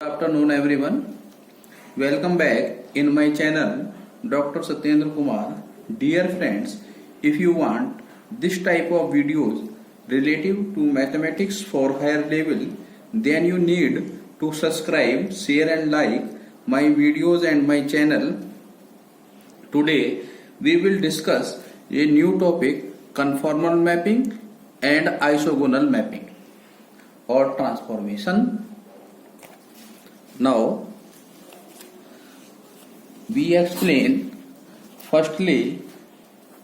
Good afternoon everyone. Welcome back in my channel Dr. Satyendra Kumar. Dear friends, if you want this type of videos relative to mathematics for higher level, then you need to subscribe, share and like my videos and my channel. Today we will discuss a new topic, conformal mapping and isogonal mapping or transformation. Now we explain firstly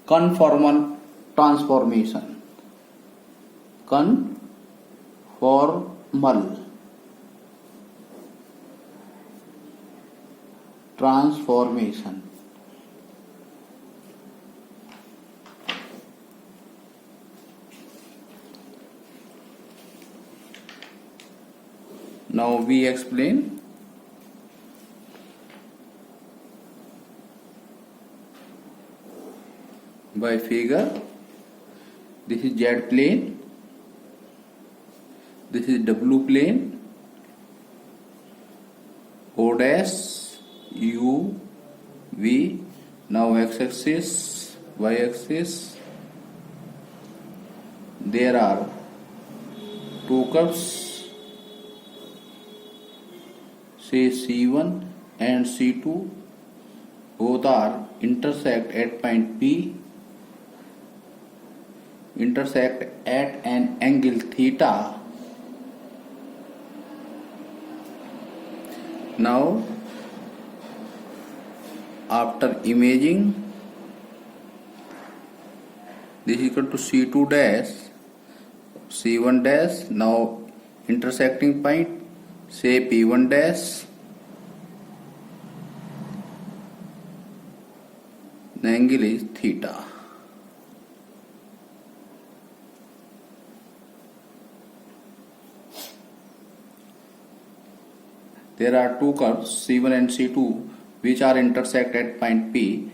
conformal transformation. Conformal transformation. Now we explain by figure. This is Z plane, this is W plane, O dash, U, V. Now X axis, Y axis. There are two curves, say C1 and C2. Both are intersect at point P, intersect at an angle theta. Now after imaging, this is equal to C2 dash, C1 dash. Now intersecting point, say P1 dash. The angle is theta. There are two curves C1 and C2 which are intersect at point P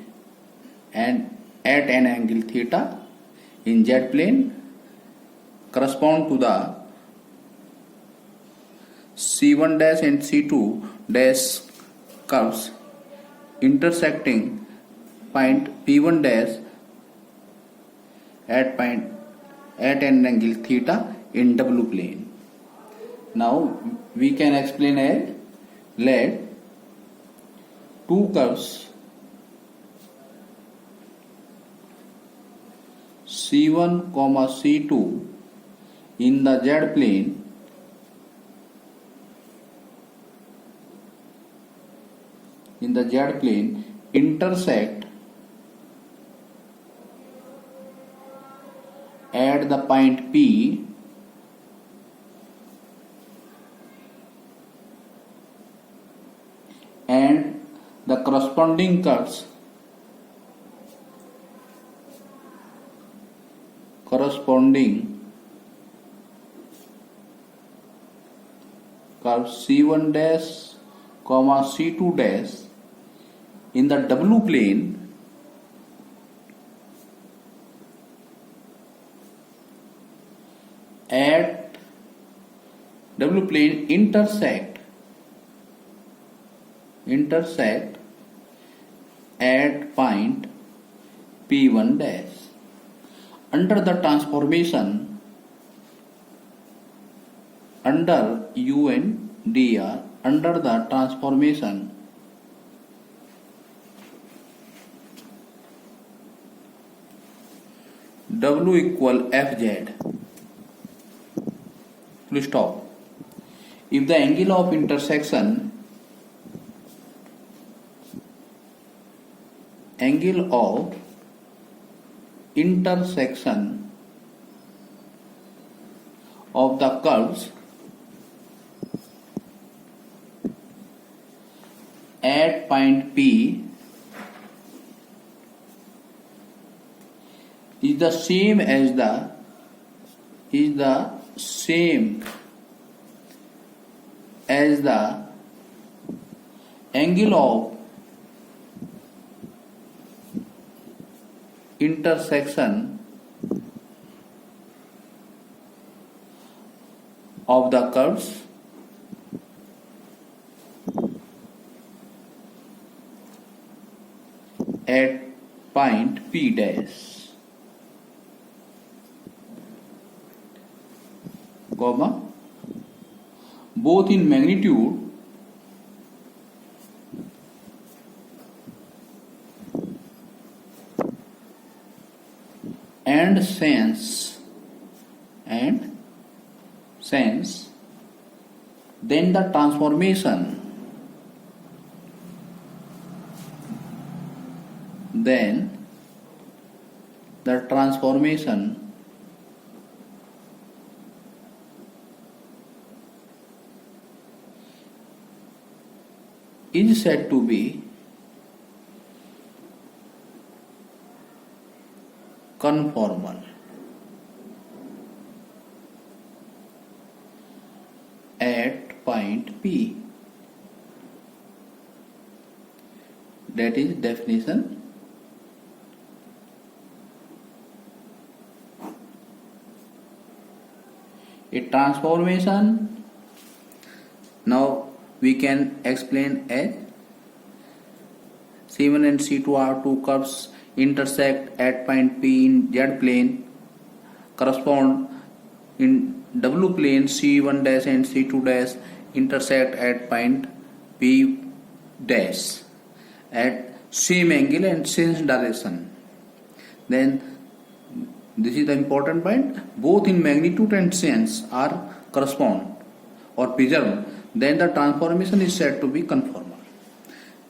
and at an angle theta in Z plane, correspond to the C1 dash and C2 dash curves intersecting point P1 dash at an angle theta in W plane. Now we can explain as, let two curves C1, C2 in the Z plane intersect at the point P and the corresponding curves C1 dash, C2 dash in the W plane at W plane intersect at point P1 dash. Under the transformation, under U and dr, under the transformation, W equal Fz, full stop. If the angle of intersection of the curves at point P is the same as the angle of intersection of the curves at point P dash, comma, both in magnitude and sense, then the transformation is said to be conformal at point P. That is definition. A transformation, now we can explain as C1 and C2 are two curves intersect at point P in Z plane, correspond in W plane. C1 dash and C2 dash intersect at point P dash at same angle and same direction. Then this is the important point, both in magnitude and sense are correspond or preserve, then the transformation is said to be conformal.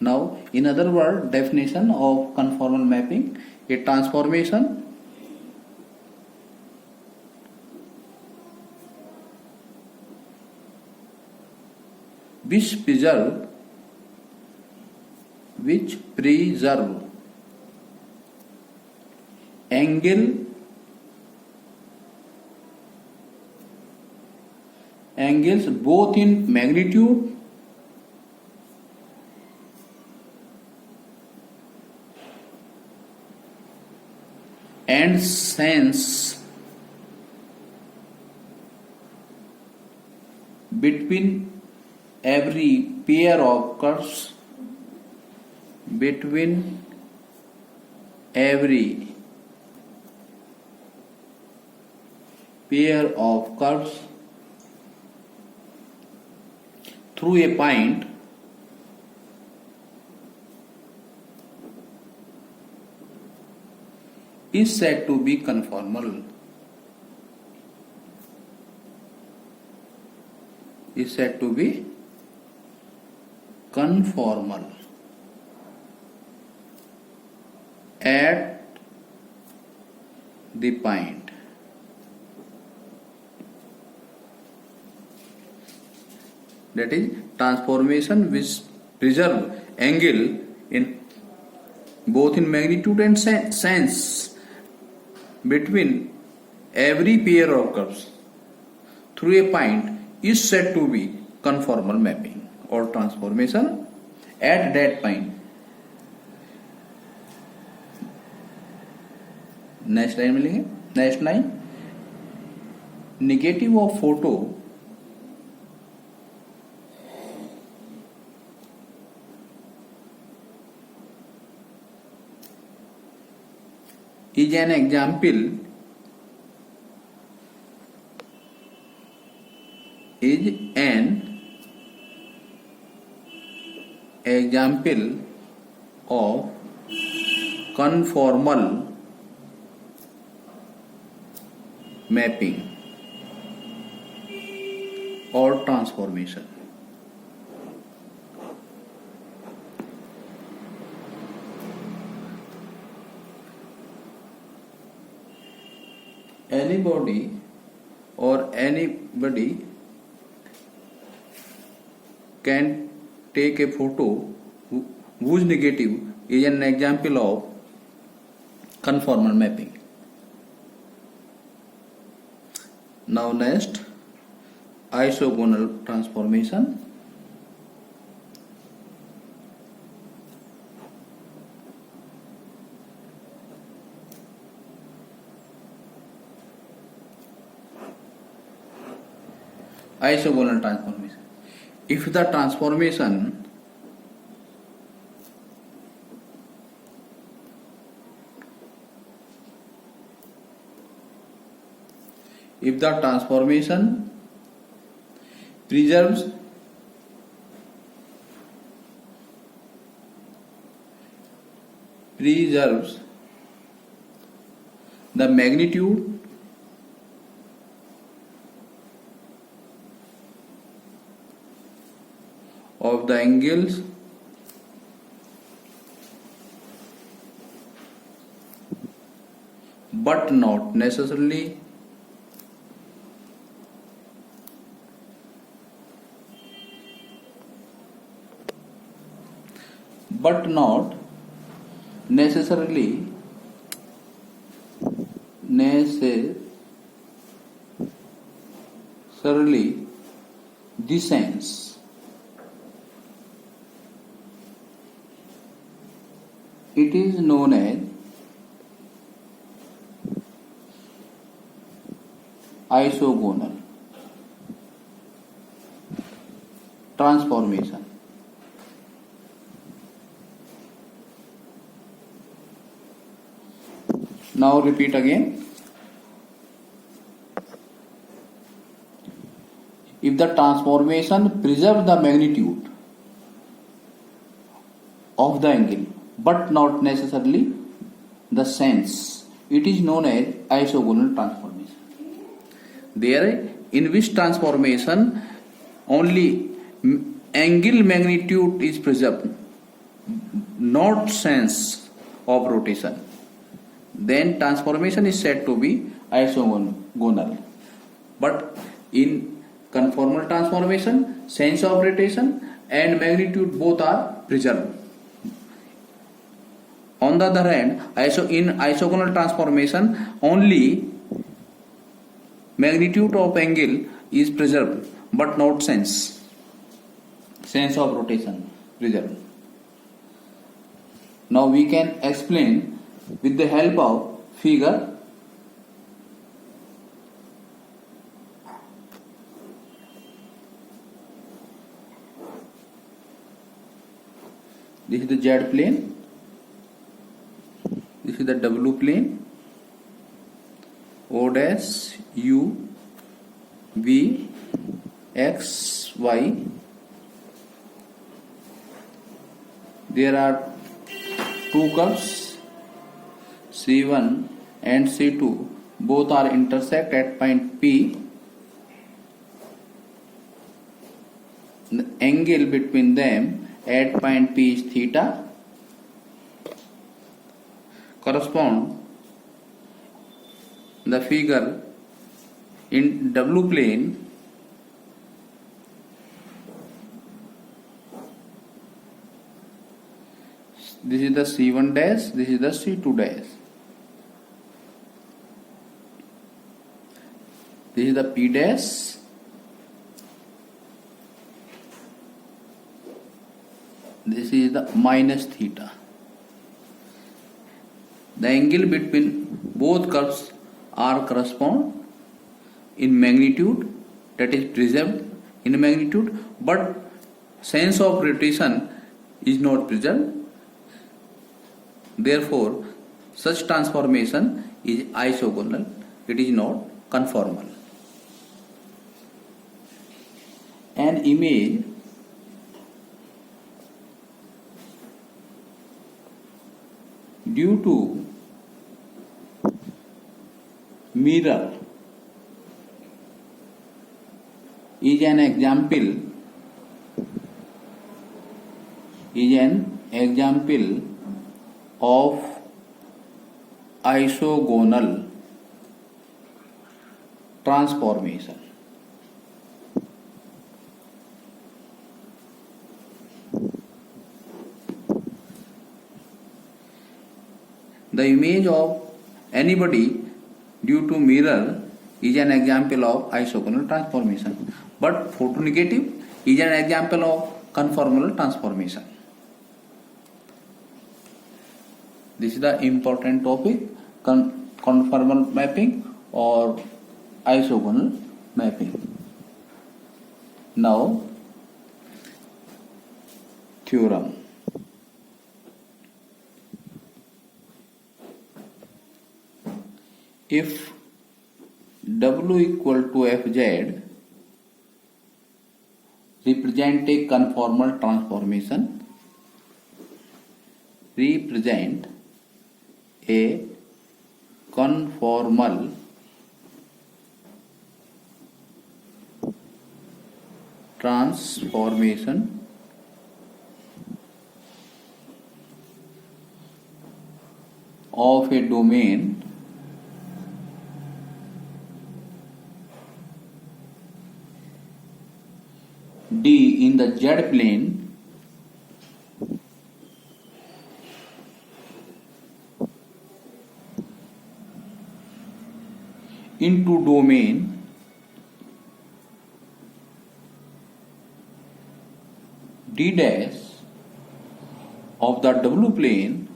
Now, in other words, definition of conformal mapping: a transformation which preserve angles both in magnitude and sense between every pair of curves, through a point is said to be conformal. At the point. That is transformation which preserve angle in both in magnitude and sense between every pair of curves through a point is said to be conformal mapping or transformation at that point. Next line में लिखें, next line, negative of photo is an example of conformal mapping or transformation. Anybody can take a photo whose negative is an example of conformal mapping. Now next, isogonal transformation. Isogonal transformation. If the transformation if the transformation preserves the magnitude of the angles but not necessarily the sense. It is known as isogonal transformation. Now repeat again. If the transformation preserves the magnitude of the angle but not necessarily the sense, it is known as isogonal transformation. There, in which transformation only angle magnitude is preserved, not sense of rotation, then transformation is said to be isogonal. But in conformal transformation, sense of rotation and magnitude both are preserved. On the other hand, in isogonal transformation, only magnitude of angle is preserved, but not sense of rotation preserved. Now we can explain with the help of figure. This is the Z plane, this is the W plane, O dash, U, V, X, Y. There are two curves, C1 and C2, both are intersect at point P. The angle between them at point P is theta. Correspond the figure in W plane. This is the C1 dash, this is the C2 dash. This is the P dash. This is the minus theta. The angle between both curves are correspond in magnitude, that is preserved in magnitude, but sense of rotation is not preserved. Therefore, such transformation is isogonal, it is not conformal. An image due to mirror is an example of isogonal transformation. The image of anybody due to mirror is an example of isogonal transformation, but photonegative is an example of conformal transformation. This is the important topic, conformal mapping or isogonal mapping. Now, theorem. If W equal to Fz represent a conformal transformation. Represent a conformal transformation of a domain D in the Z plane into domain D dash of the W plane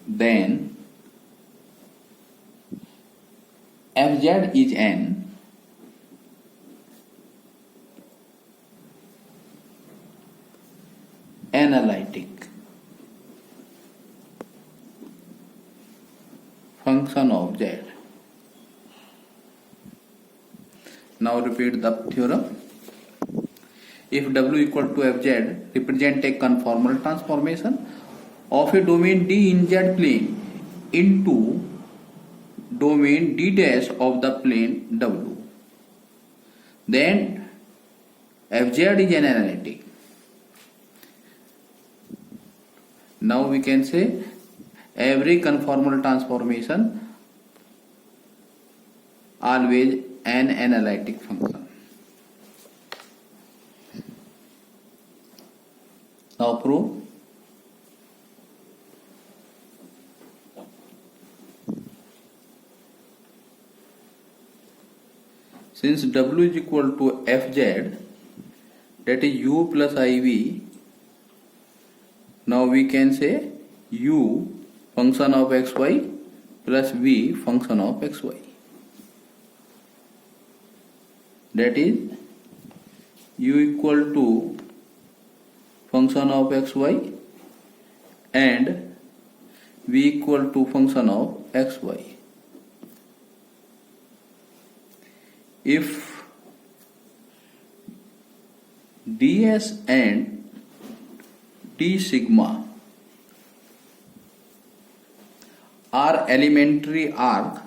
then Fz is an analytic function of Z. Now repeat the theorem. If W equal to Fz represent a conformal transformation of a domain D in Z plane into domain D dash of the plane W, then Fz is an analytic. Now we can say every conformal transformation always an analytic function. Now prove. Since W is equal to Fz, that is U plus IV, now we can say U function of xy plus V function of xy. That is U equal to function of xy and V equal to function of xy. If ds and d sigma are elementary arc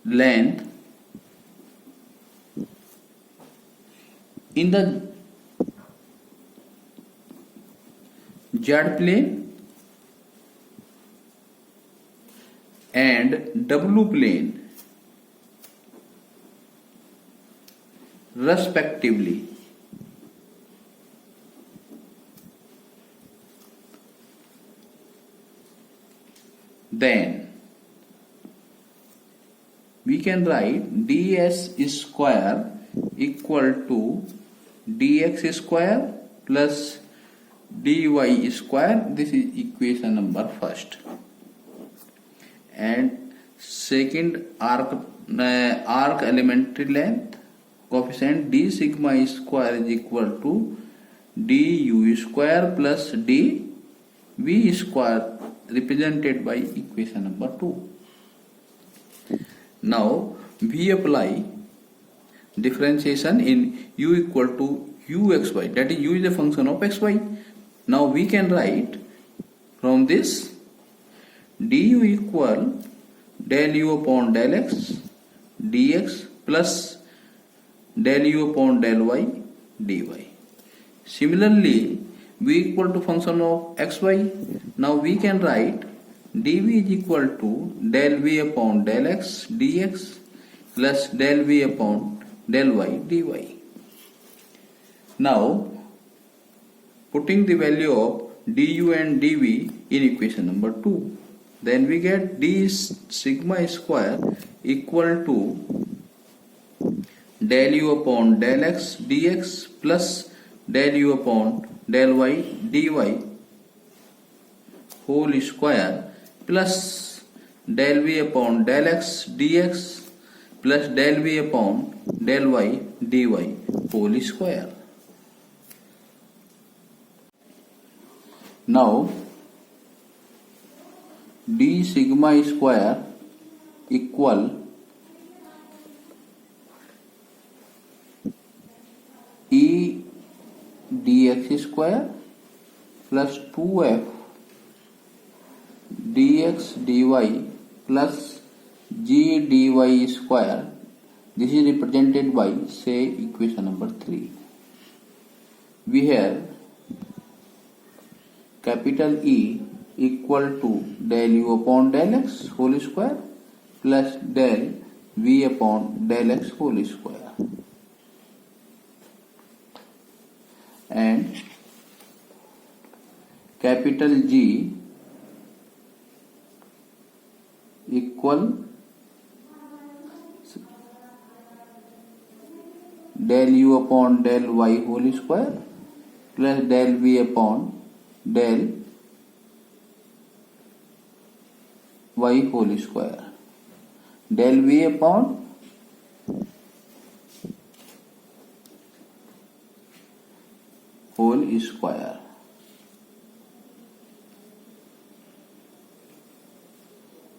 length in the Z plane and W plane respectively, then we can write ds square equal to dx square plus dy square. This is equation number first. And second, arc elementary length coefficient d sigma square is equal to du square plus dv square, represented by equation number 2. Now we apply differentiation in u equal to uxy, that is u is a function of xy. Now we can write from this du equal del u upon del x dx plus del u upon del y dy. Similarly, v equal to function of xy. Now we can write dv is equal to del v upon del x dx plus del v upon del y dy. Now putting the value of du and dv in equation number 2, then we get d sigma square equal to del u upon del x dx plus del u upon del y dy whole square plus del v upon del x dx plus del v upon del y dy whole square. Now d sigma square equal e dx square plus 2f dx dy plus g dy square. This is represented by, say, equation number 3. We have capital E equal to del u upon del x whole square plus del v upon del x whole square, and capital G equal del u upon del y whole square plus del v upon del y whole square. Del v upon whole square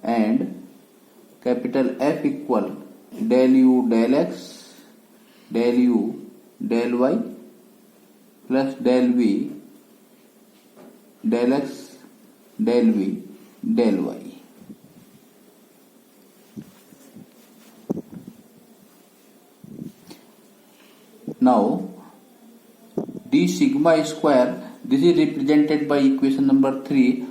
and capital F equal del u del x del u del y plus del v del x del v del y. Now d sigma square, this is represented by equation number 3,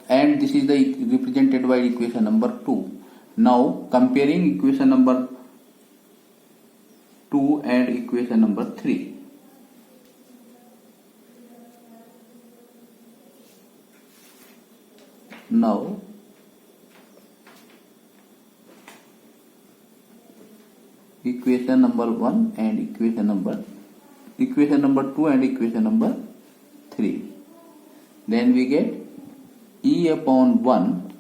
and this is the represented by equation number 2. Now comparing equation number 2 and equation number 3. Now equation number 1 and equation number 2 and equation number 3. Then we get E upon 1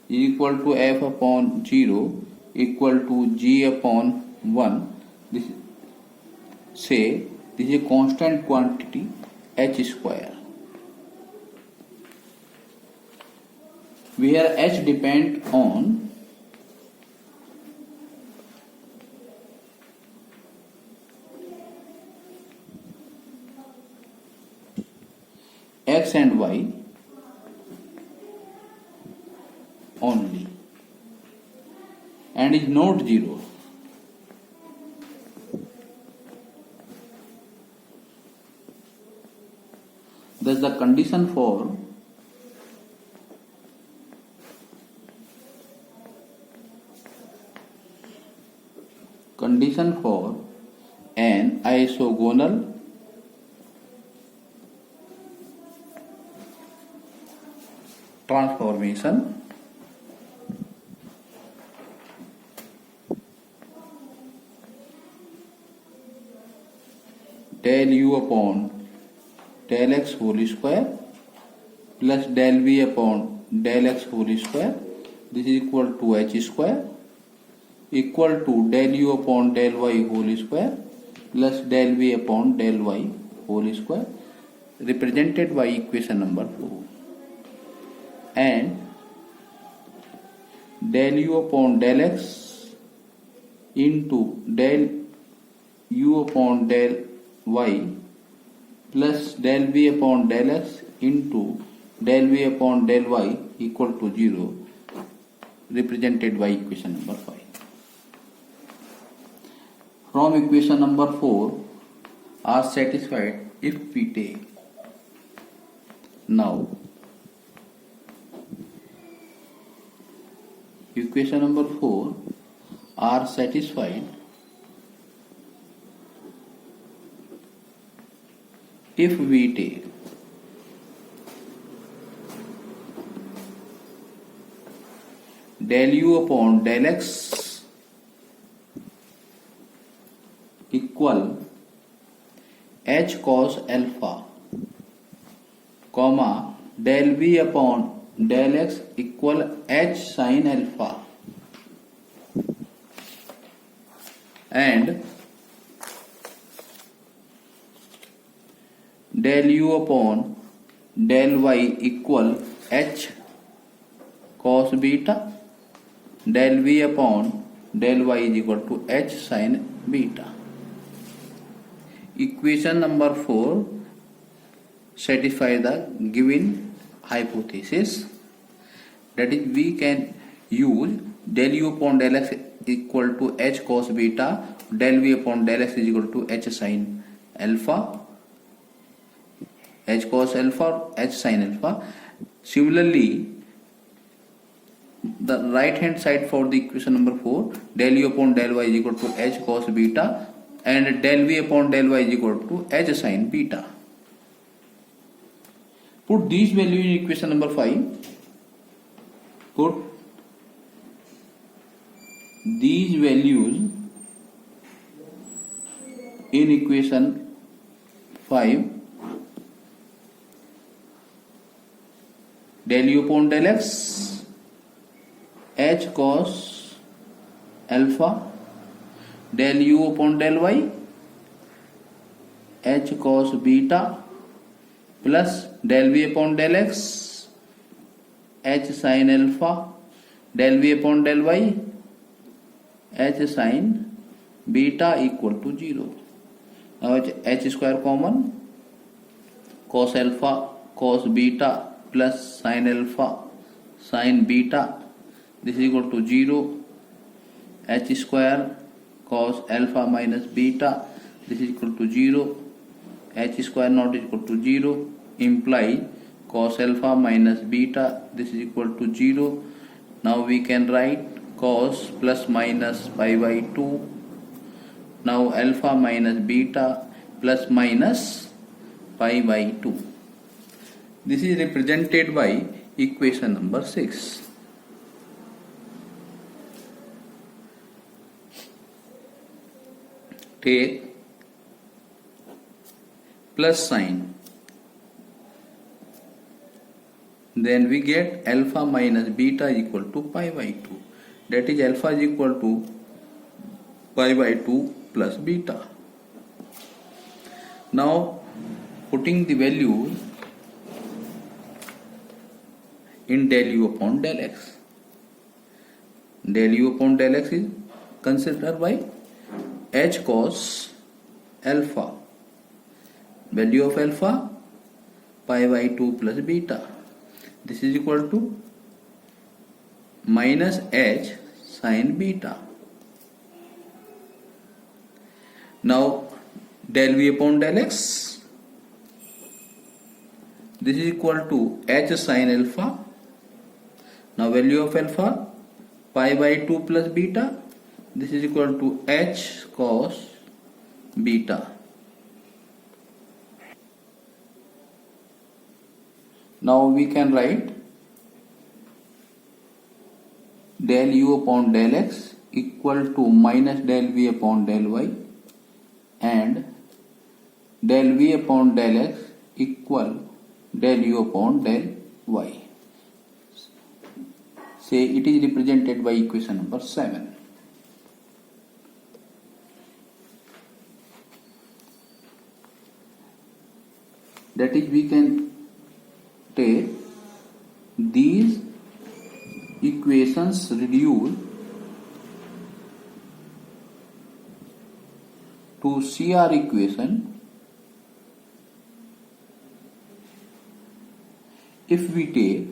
is equal to F upon 0 equal to G upon 1. This is a constant quantity h square, where h depend on x and y only and is not 0. Thus the condition for an isogonal transformation del u upon del x whole square plus del v upon del x whole square, this is equal to h square equal to del u upon del y whole square plus del v upon del y whole square, represented by equation number 4, and del u upon del x into del u upon del y plus del v upon del x into del v upon del y equal to 0, represented by equation number 5. From equation number 4 are satisfied if we take. Now equation number 4 are satisfied if we take del u upon del x equal h cos alpha, comma del v upon del x equal h sin alpha, and del u upon del y equal h cos beta, del v upon del y is equal to h sin beta. Equation number 4 satisfy the given hypothesis, that is we can use del u upon del x equal to h cos beta, del v upon del x is equal to h sin alpha, h cos alpha, h sin alpha. Similarly, the right hand side for the equation number 4, del u upon del y is equal to h cos beta and del v upon del y is equal to h sin beta. Put these values in equation number 5. Put these values in equation 5. Del u upon del x, h cos alpha, del u upon del y, h cos beta, plus del v upon del x, h sin alpha, del v upon del y, h sin beta equal to 0. Now h square common, cos alpha cos beta plus sin alpha sin beta, this is equal to 0. H square cos alpha minus beta, this is equal to 0. H square not equal to 0, imply cos alpha minus beta, this is equal to 0. Now we can write cos plus minus pi by 2. Now alpha minus beta plus minus pi by 2. This is represented by equation number 6. Take plus sign, then we get alpha minus beta is equal to pi by 2, that is alpha is equal to pi by 2 plus beta. Now putting the values in del u upon del x, del u upon del x is considered by h cos alpha, value of alpha pi by 2 plus beta, this is equal to minus h sin beta. Now del v upon del x, this is equal to h sin alpha. Now value of alpha pi by 2 plus beta, this is equal to h cos beta. Now we can write del u upon del x equal to minus del v upon del y and del v upon del x equal del u upon del y. Say it is represented by equation number 7. That is, we can take these equations reduce to CR equation if we take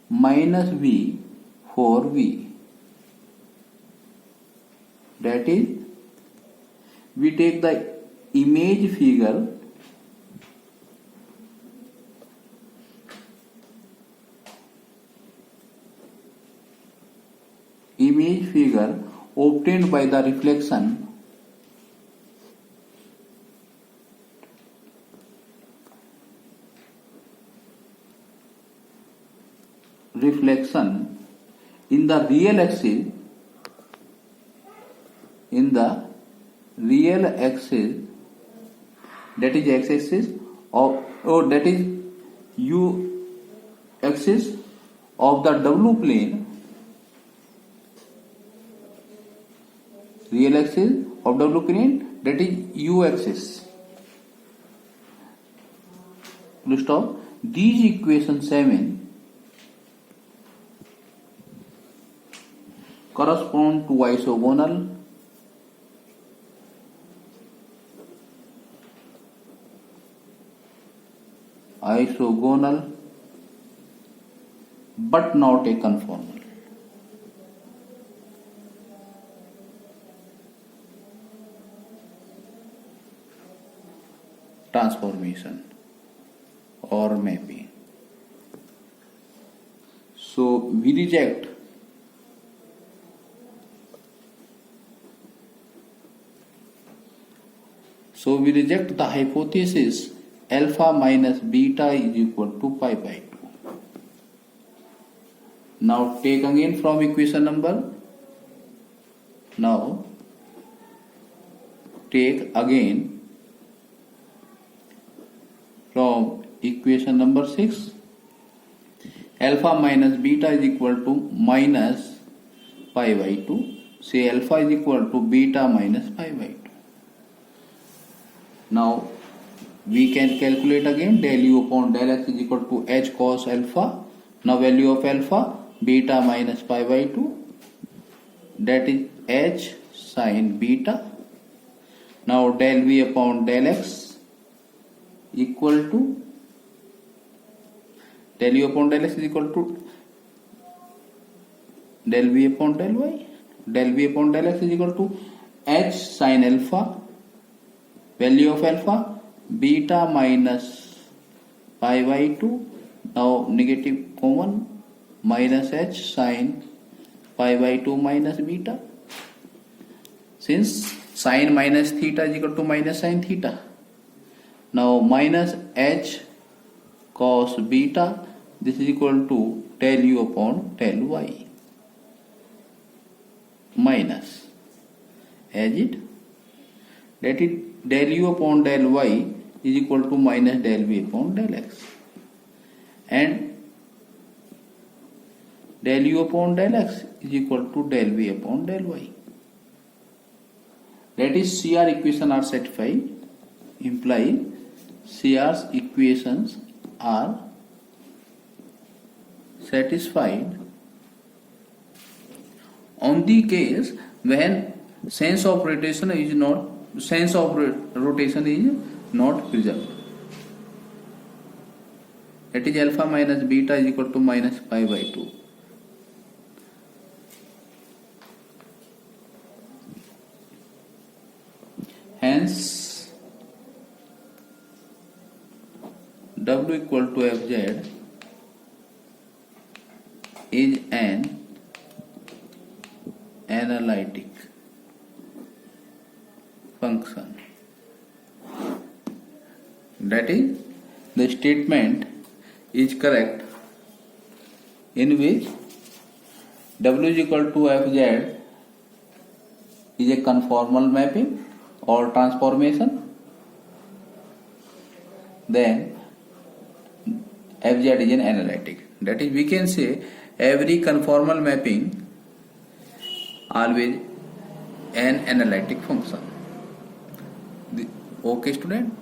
minus v for v, that is we take the image figure obtained by the reflection in the real axis, that is x axis or that is u axis of the w plane real axis of W crane, that is U axis. Full stop. These equation 7 correspond to isogonal but not a conformal. Transformation or mapping. So we reject the hypothesis alpha minus beta is equal to pi by 2. Now take again from equation number. Now take again from equation number 6. Alpha minus beta is equal to minus pi by 2. Say alpha is equal to beta minus pi by 2. Now we can calculate again del u upon del x is equal to h cos alpha. Now value of alpha beta minus pi by 2, that is h sin beta. Now del v upon del x equal to del u upon del x is equal to del v upon del y. Del v upon del x is equal to h sin alpha, value of alpha beta minus pi by 2. Now negative common, minus h sin pi by 2 minus beta. Since sin minus theta is equal to minus sin theta, now minus h cos beta, this is equal to del u upon del y, minus as it, that is del u upon del y is equal to minus del v upon del x, and del u upon del x is equal to del v upon del y. That is CR equation are satisfied, imply CR's equations are satisfied on the case when sense of rotation is not preserved. That is alpha minus beta is equal to minus pi by 2. Hence W equal to Fz is an analytic function. That is, the statement is correct in which W is equal to Fz is a conformal mapping or transformation. Then Fz is an analytic. That is, we can say every conformal mapping always an analytic function. Okay, student?